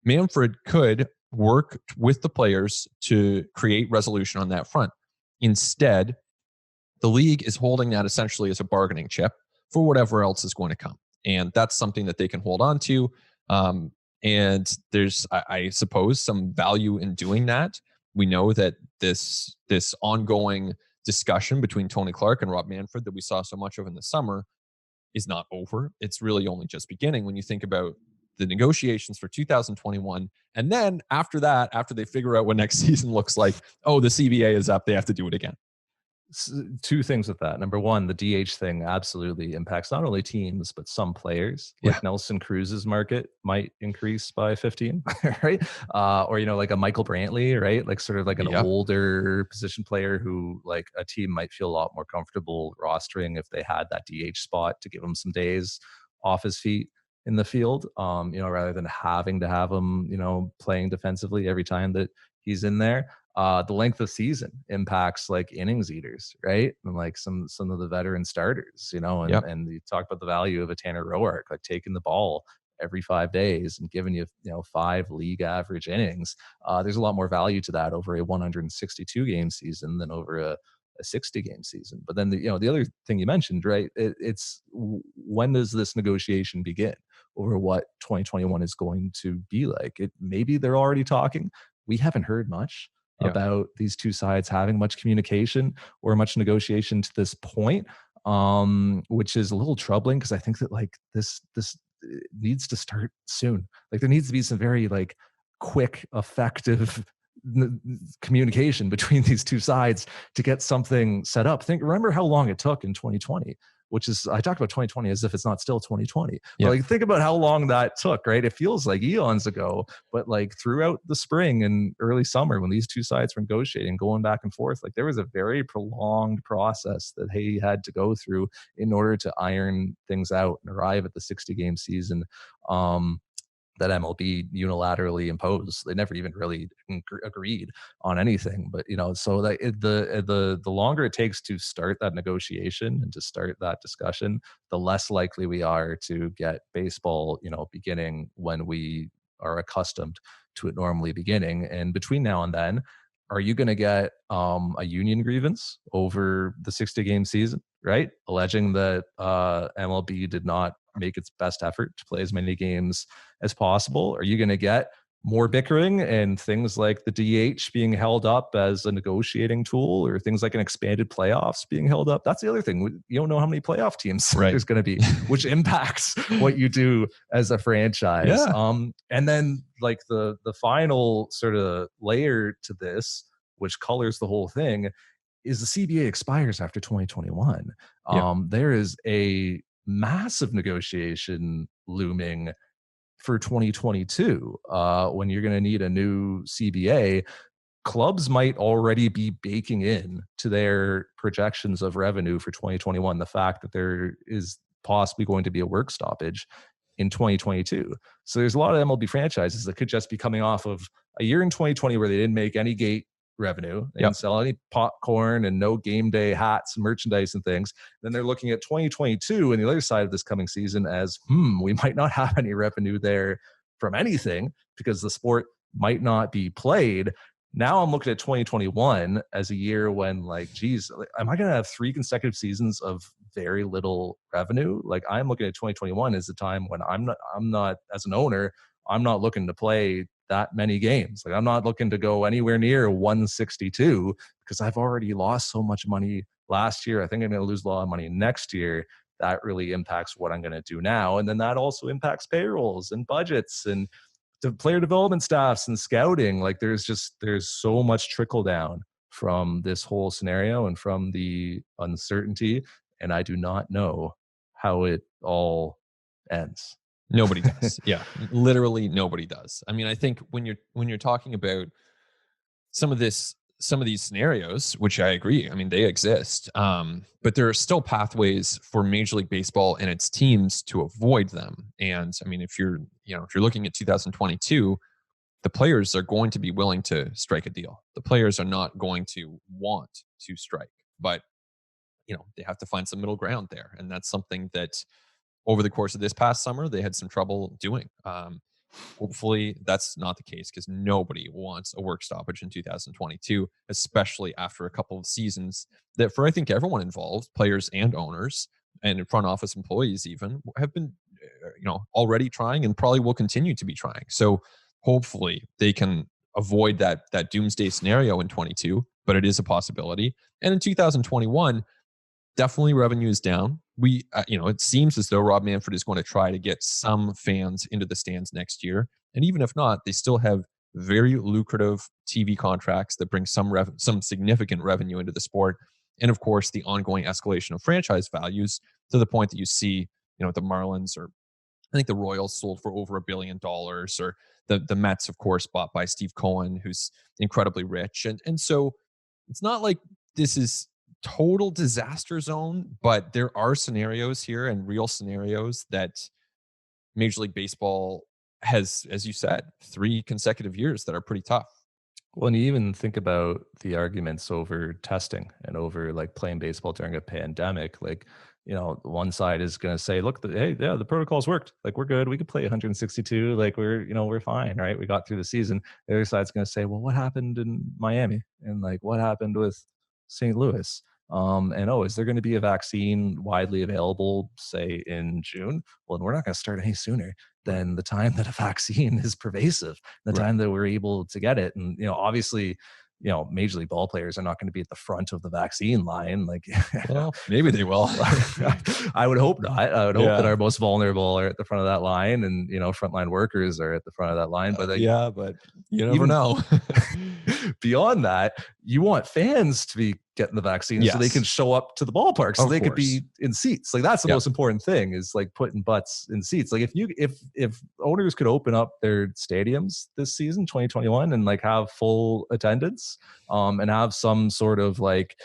Manfred could work with the players to create resolution on that front. Instead, the league is holding that essentially as a bargaining chip for whatever else is going to come. And that's something that they can hold on to. And there's, I suppose, some value in doing that. We know that this ongoing discussion between Tony Clark and Rob Manfred that we saw so much of in the summer is not over. It's really only just beginning when you think about the negotiations for 2021. And then after that, after they figure out what next season looks like, oh, the CBA is up, they have to do it again. Two things with that. Number one, the DH thing absolutely impacts not only teams, but some players. Like Nelson Cruz's market might increase by 15, right? Or, like a Michael Brantley, right? Like sort of like an older position player who like a team might feel a lot more comfortable rostering if they had that DH spot to give him some days off his feet in the field, rather than having to have him, playing defensively every time that he's in there. The length of season impacts like innings eaters, right? And like some of the veteran starters, and you talk about the value of a Tanner Roark, like taking the ball every 5 days and giving you, 5 league average innings. There's a lot more value to that over a 162 game season than over a 60 game season. But then the other thing you mentioned, right? It's when does this negotiation begin over what 2021 is going to be like? Maybe they're already talking. We haven't heard much about these two sides having much communication or much negotiation to this point, which is a little troubling, because I think that like this needs to start soon. Like there needs to be some very like quick, effective communication between these two sides to get something set up. Remember how long it took in 2020, which is, I talked about 2020 as if it's not still 2020. But like, think about how long that took, right? It feels like eons ago, but like throughout the spring and early summer when these two sides were negotiating, going back and forth, like there was a very prolonged process that he had to go through in order to iron things out and arrive at the 60 game season. That MLB unilaterally imposed. They never even really agreed on anything. But so that the longer it takes to start that negotiation and to start that discussion, the less likely we are to get baseball, beginning when we are accustomed to it normally beginning. And between now and then, are you going to get a union grievance over the 60 game season, right? Alleging that MLB did not make its best effort to play as many games as possible? Are you going to get more bickering and things like the DH being held up as a negotiating tool, or things like an expanded playoffs being held up? That's the other thing. You don't know how many playoff teams there's going to be, which impacts what you do as a franchise. And then like the final sort of layer to this, which colors the whole thing, is the CBA expires after 2021. There is a massive negotiation looming for 2022 when you're going to need a new CBA. Clubs might already be baking in to their projections of revenue for 2021 the fact that there is possibly going to be a work stoppage in 2022. So there's a lot of MLB franchises that could just be coming off of a year in 2020 where they didn't make any gate revenue. They Yep. didn't sell any popcorn and no game day hats, merchandise and things. Then they're looking at 2022 and the other side of this coming season as, we might not have any revenue there from anything because the sport might not be played. Now I'm looking at 2021 as a year when, like, geez, am I going to have 3 consecutive seasons of very little revenue? Like, I'm looking at 2021 as a time when I'm not as an owner, I'm not looking to play that many games. Like, I'm not looking to go anywhere near 162 because I've already lost so much money last year. I think I'm going to lose a lot of money next year. That really impacts what I'm going to do now. And then that also impacts payrolls and budgets and the player development staffs and scouting. Like, there's so much trickle down from this whole scenario and from the uncertainty. And I do not know how it all ends. Nobody does. Yeah, literally nobody does. I mean, I think when you're talking about some of these scenarios, which I agree, I mean, they exist, but there are still pathways for Major League Baseball and its teams to avoid them. And I mean, if you're looking at 2022, the players are going to be willing to strike a deal. The players are not going to want to strike, but they have to find some middle ground there, and that's something that over the course of this past summer they had some trouble doing. Hopefully that's not the case, because nobody wants a work stoppage in 2022, especially after a couple of seasons that, for I think everyone involved, players and owners and front office employees even, have been already trying and probably will continue to be trying. So hopefully they can avoid that doomsday scenario in 22, but it is a possibility. And in 2021, definitely revenue is down. It seems as though Rob Manfred is going to try to get some fans into the stands next year. And even if not, they still have very lucrative TV contracts that bring some significant revenue into the sport. And of course, the ongoing escalation of franchise values to the point that you see, the Marlins, or I think the Royals sold for over $1 billion, or the Mets, of course, bought by Steve Cohen, who's incredibly rich. And so it's not like this is total disaster zone, but there are scenarios here, and real scenarios, that Major League Baseball has, as you said, 3 consecutive years that are pretty tough. Well, and you even think about the arguments over testing and over, like, playing baseball during a pandemic. Like, one side is going to say, look, the protocols worked. Like, we're good. We could play 162. Like, we're fine, right? We got through the season. The other side's going to say, well, what happened in Miami? And, like, what happened with St. Louis? Is there going to be a vaccine widely available, say, in June? Well, we're not going to start any sooner than the time that a vaccine is pervasive, the time that we're able to get it. And, obviously, Major League ball players are not going to be at the front of the vaccine line. Like, well, maybe they will. I would hope not. I would hope that our most vulnerable are at the front of that line, and, frontline workers are at the front of that line. But but you never know. Beyond that, you want fans to be getting the vaccine so they can show up to the ballpark, so they could be in seats. Like, that's the most important thing, is, like, putting butts in seats. Like, if owners could open up their stadiums this season, 2021, and, like, have full attendance, and have some sort of, like,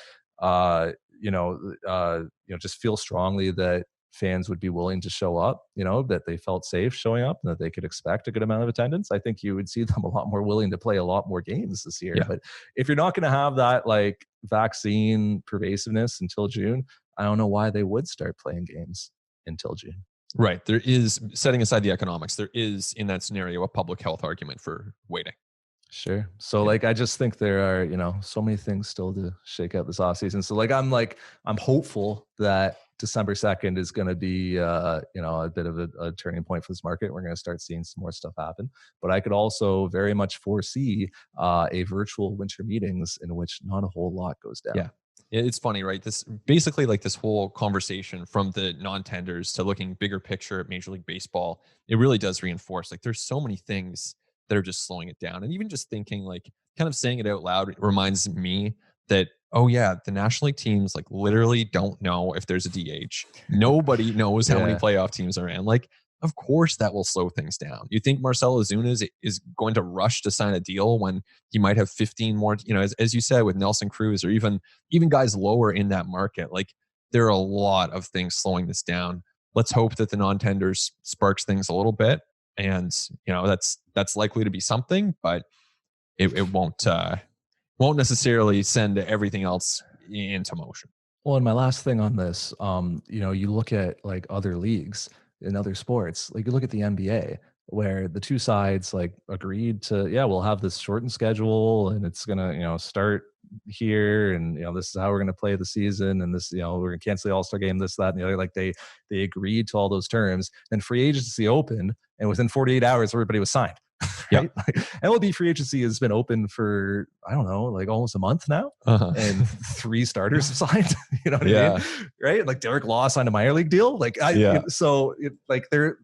just feel strongly that fans would be willing to show up, that they felt safe showing up, and that they could expect a good amount of attendance, I think you would see them a lot more willing to play a lot more games this year. But if you're not going to have that, like, vaccine pervasiveness until June, I don't know why they would start playing games until June. Right. There is, setting aside the economics, there is, in that scenario, a public health argument for waiting. Sure. So, like, I just think there are, so many things still to shake out this offseason. So, I'm hopeful that December 2nd is going to be, a bit of a turning point for this market. We're going to start seeing some more stuff happen. But I could also very much foresee a virtual winter meetings in which not a whole lot goes down. Yeah. It's funny, right? This basically, like, this whole conversation from the non-tenders to looking bigger picture at Major League Baseball, it really does reinforce, like, there's so many things that are just slowing it down. And even just thinking, like, kind of saying it out loud, it reminds me that, the National League teams, like, literally don't know if there's a DH. Nobody knows how many playoff teams are in. Like, of course that will slow things down. You think Marcell Ozuna is going to rush to sign a deal when he might have 15 more, as you said, with Nelson Cruz, or even guys lower in that market. Like, there are a lot of things slowing this down. Let's hope that the non-tenders sparks things a little bit. And, that's likely to be something, but it won't won't necessarily send everything else into motion. Well, and my last thing on this, you look at like other leagues in other sports, like you look at the NBA, where the two sides like agreed to, yeah, we'll have this shortened schedule and it's gonna, start here, and this is how we're gonna play the season, and this, we're gonna cancel the All-Star game, this, that, and the other. Like they agreed to all those terms. Then free agency opened, and within 48 hours, everybody was signed. Yeah. Right? Like, MLB free agency has been open for, I don't know, like almost a month now, and 3 starters have signed. You know what I mean? Right? Like Derek Law signed a minor league deal. Like, there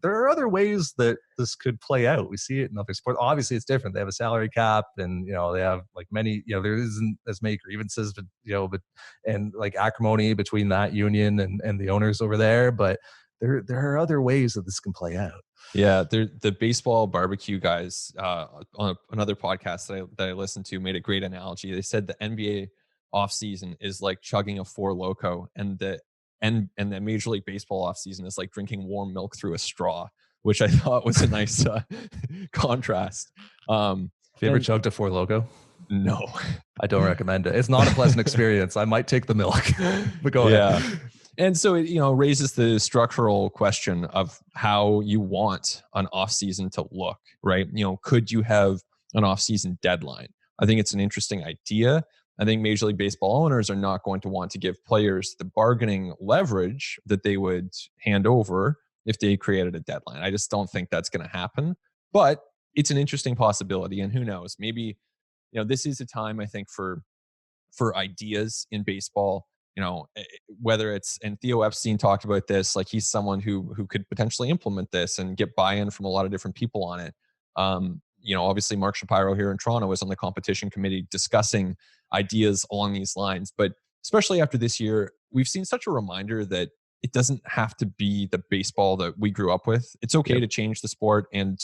are other ways that this could play out. We see it in other sports. Obviously, it's different. They have a salary cap, and they have like many. There isn't as many grievances, but and like acrimony between that union and the owners over there. But there are other ways that this can play out. Yeah, the baseball barbecue guys on another podcast that I listened to made a great analogy. They said the NBA offseason is like chugging a Four Loko, and the Major League Baseball offseason is like drinking warm milk through a straw, which I thought was a nice contrast. Have you ever chugged a Four Loko? No. I don't recommend it. It's not a pleasant experience. I might take the milk, but go ahead. And so it, raises the structural question of how you want an offseason to look, right? Could you have an offseason deadline? I think it's an interesting idea. I think Major League Baseball owners are not going to want to give players the bargaining leverage that they would hand over if they created a deadline. I just don't think that's going to happen, but it's an interesting possibility. And who knows, maybe, this is a time, I think, for ideas in baseball. Whether it's, and Theo Epstein talked about this, like he's someone who could potentially implement this and get buy-in from a lot of different people on it. Obviously Mark Shapiro here in Toronto was on the competition committee discussing ideas along these lines. But especially after this year, we've seen such a reminder that it doesn't have to be the baseball that we grew up with. It's okay to change the sport and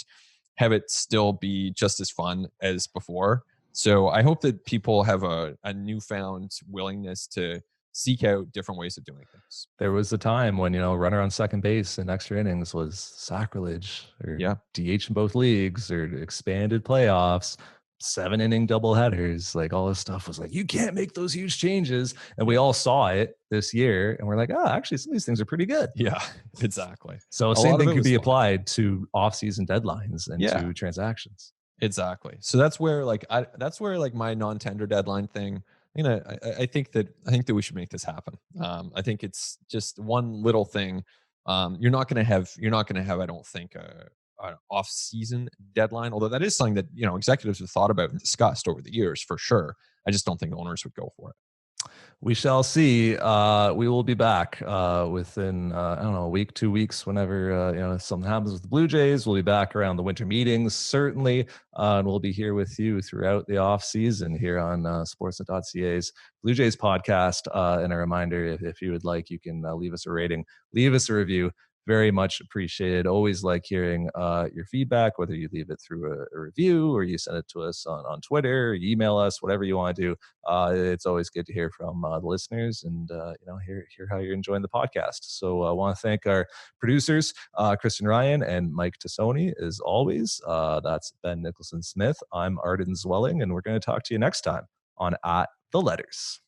have it still be just as fun as before. So I hope that people have a newfound willingness to seek out different ways of doing things. There was a time when, runner on second base in extra innings was sacrilege, or DH in both leagues, or expanded playoffs, 7-inning doubleheaders. Like all this stuff was like, you can't make those huge changes. And we all saw it this year, and we're like, actually some of these things are pretty good. Yeah, exactly. So same thing could be applied to off-season deadlines and to transactions. Exactly. So that's where my non-tender deadline thing, I think that we should make this happen. I think it's just one little thing. You're not going to have, I don't think, an off-season deadline, although that is something that, executives have thought about and discussed over the years for sure. I just don't think owners would go for it. We shall see. We will be back within, a week, 2 weeks, whenever, something happens with the Blue Jays. We'll be back around the winter meetings, certainly. And we'll be here with you throughout the off season here on Sportsnet.ca's Blue Jays podcast. And a reminder, if you would like, you can leave us a rating, leave us a review. Very much appreciated. Always like hearing your feedback, whether you leave it through a review or you send it to us on Twitter, or you email us, whatever you want to do. It's always good to hear from the listeners and hear how you're enjoying the podcast. So I want to thank our producers, Kristen Ryan and Mike Tassoni, as always. That's Ben Nicholson Smith. I'm Arden Zwelling, and we're going to talk to you next time on At the Letters.